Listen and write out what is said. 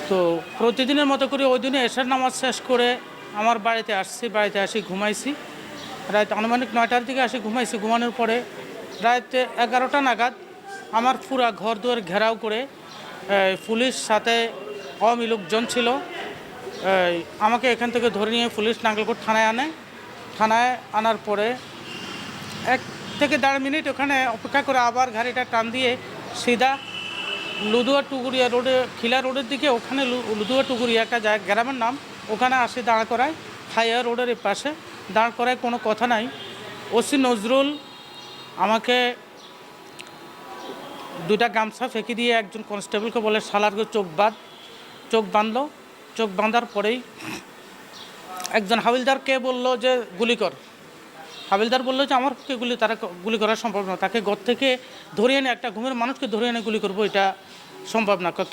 তো প্রতিদিনের মতো করে ওই দিনে এশার নামাজ শেষ করে আমার বাড়িতে আসি ঘুমাইছি। রাত আনুমানিক 9টার দিকে আসি ঘুমাইছি। ঘুমানোর পরে রাত 11টা নাগাদ আমার পুরা ঘর দুয়ার ঘেরাও করে পুলিশ সাথে আওয়ামী লোকজন ছিল। আমাকে এখান থেকে ধরে নিয়ে পুলিশ নাঙ্গলকোট থানায় আনে। থানায় আনার পরে 1 থেকে 1.5 মিনিট ওখানে অপেক্ষা করে আবার গাড়িটা টান দিয়ে সিধা লুদুয়া টুগুরিয়া রোডে, খিলা রোডের দিকে, ওখানে লুদুয়া টুগুরিয়া একটা জায়গা, গ্রামের নাম, ওখানে আসে দাঁড় করায়। হাইওয়ে রোডের পাশে দাঁড় করায়, কোনো কথা নাই। ওসি নজরুল আমাকে 2টা গামছা ফেঁকি দিয়ে একজন কনস্টেবলকে বলে সালারকে চোখ বাঁধলো। চোখ বাঁধার পরেই একজন হাবিলদারকে বলল যে গুলি কর। হাবিলদার বললো যে আমার পক্ষে তারা গুলি করা সম্ভব না, তাকে ঘর থেকে ধরে এনে, একটা ঘুমের মানুষকে ধরে এনে গুলি করবো, এটা সম্ভব না।